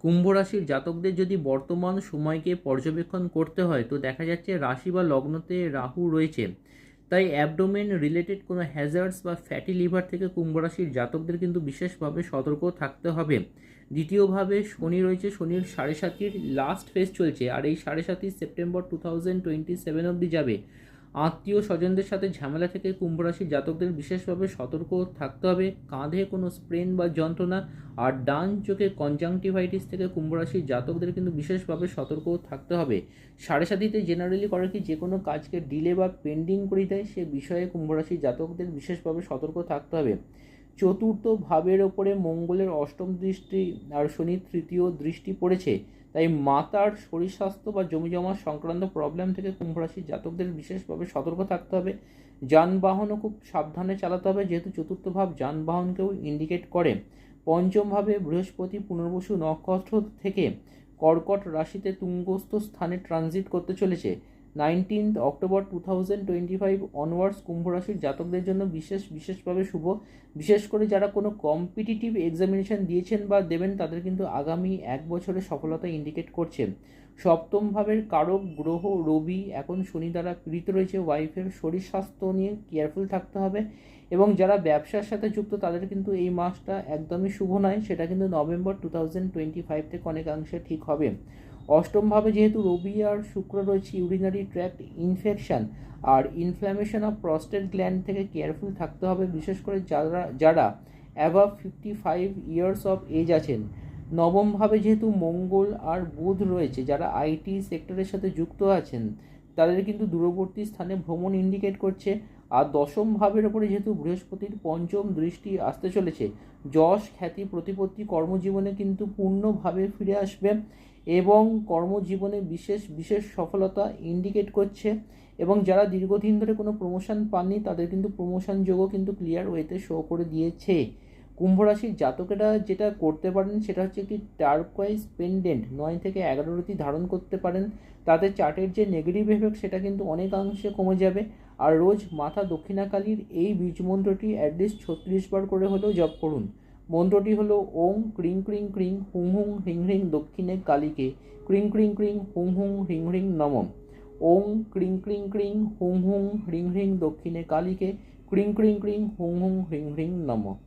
কুম্ভ রাশির জাতকদের যদি বর্তমান সময়কে পর্যবেক্ষণ করতে হয় তো দেখা যাচ্ছে রাশি বা লগ্নতে রাহু রয়েছে, তাই অ্যাবডোমেন রিলেটেড কোনো হ্যাজার্ডস বা ফ্যাটি লিভার থেকে কুম্ভ রাশির জাতকদের কিন্তু বিশেষভাবে সতর্ক থাকতে হবে। দ্বিতীয়ভাবে শনি রয়েছে, শনির সাড়ে সাতির লাস্ট ফেজ চলছে, আর এই সাড়ে সাতি সেপ্টেম্বর 2027 অবধি যাবে। আত্মীয় স্বজনদের সাথে ঝামেলা থেকে কুম্ভ রাশির জাতকদের বিশেষভাবে সতর্ক থাকতে হবে। কাঁধে কোনো স্প্রেন বা যন্ত্রণা আর ডান চোখে কনজাংটিভাইটিস থেকে কুম্ভ রাশির জাতকদের কিন্তু বিশেষভাবে সতর্ক থাকতে হবে। সাড়ে সাতিতে জেনারেলি করে কি যে কোনো কাজকে ডিলে বা পেন্ডিং করে দেয়, সে বিষয়ে কুম্ভ রাশির জাতকদের বিশেষভাবে সতর্ক থাকতে হবে। চতুর্থ ভাবের ওপরে মঙ্গলের অষ্টম দৃষ্টি আর শনির তৃতীয় দৃষ্টি পড়েছে, তাই মাতার শরীর স্বাস্থ্য বা জমি জমা সংক্রান্ত প্রবলেম থেকে কুম্ভ রাশির জাতকদের বিশেষভাবে সতর্ক থাকতে হবে। যানবাহনও খুব সাবধানে চালাতে হবে, যেহেতু চতুর্থ ভাব যানবাহনকেও ইন্ডিকেট করে। পঞ্চম ভাবে বৃহস্পতি পুনর্বসু নক্ষত্র থেকে কর্কট রাশিতে তুঙ্গস্থ স্থানে ট্রানজিট করতে চলেছে। 19 অক্টোবর 2025 অনওয়ার্ডস কুম্ভ রাশির জাতকদের জন্য বিশেষভাবে শুভ। বিশেষ করে যারা কোনো কম্পিটিটিভ এক্সামিনেশন দিয়েছেন বা দেবেন, তাদের কিন্তু আগামী এক বছরের সফলতা ইন্ডিকেট করছে। সপ্তম ভাবের কারক গ্রহ রবি এখন শনি দ্বারা পীড়িত রয়েছে। ওয়াইফের শরীর স্বাস্থ্য নিয়ে কেয়ারফুল থাকতে হবে, এবং যারা ব্যবসার সাথে যুক্ত তাদের কিন্তু এই মাসটা একদমই শুভ নয়, সেটা কিন্তু নভেম্বর 2025 থেকে অনেকাংশে ঠিক হবে। অষ্টমভাবে যেহেতু রবি আর শুক্র রয়েছে, ইউরিনারি ট্র্যাক্ট ইনফেকশন আর ইনফ্ল্যামেশন অফ প্রস্টেট গ্ল্যান্ড থেকে কেয়ারফুল থাকতে হবে, বিশেষ করে যারা অ্যাবাভ 55 ইয়ার্স অফ এজ আছেন। নবমভাবে যেহেতু মঙ্গল আর বুধ রয়েছে, যারা আইটি সেক্টরের সাথে যুক্ত আছেন তাদের কিন্তু দূরবর্তী স্থানে ভ্রমণ ইন্ডিকেট করছে। আর দশম ভাবের ওপরে যেহেতু বৃহস্পতির পঞ্চম দৃষ্টি আসতে চলেছে, যশ খ্যাতি প্রতিপত্তি কর্মজীবনে কিন্তু পূর্ণভাবে ফিরে আসবে, এবং কর্মজীবনে বিশেষ সফলতা ইন্ডিকেট করছে। এবং যারা দীর্ঘদিন ধরে কোনো প্রমোশন পাননি তাদের কিন্তু প্রমোশন যোগও কিন্তু ক্লিয়ার ওয়েতে শো করে দিয়েছে। কুম্ভ রাশির জাতকেরা যেটা করতে পারেন সেটা হচ্ছে একটি টার্কোয়াইজ পেন্ডেন্ট 9 থেকে 11 রাতি ধারণ করতে পারেন, তাতে চার্টের যে নেগেটিভ এফেক্ট সেটা কিন্তু অনেকাংশে কমে যাবে। আর রোজ মাতা দক্ষিণাকালীর এই বীজ মন্ত্রটি অ্যাটলিস্ট 36 বার করে হলেও জপ করুন। মন্ত্রটি হলো ওং ক্রিং ক্রিং ক্রিং হুং হুং হ্রিং হ্রিং দক্ষিণে কালীকে ক্রিং ক্রিং ক্রিং হুং হুং হ্রিং হ্রিং নমঃ। ওং ক্রিং ক্রিং ক্রিং হুং হুং হ্রিং হ্রিং দক্ষিণে কালীকে ক্রিং ক্রিং ক্রিং হুং হুং হ্রিং হ্রিং নমঃ।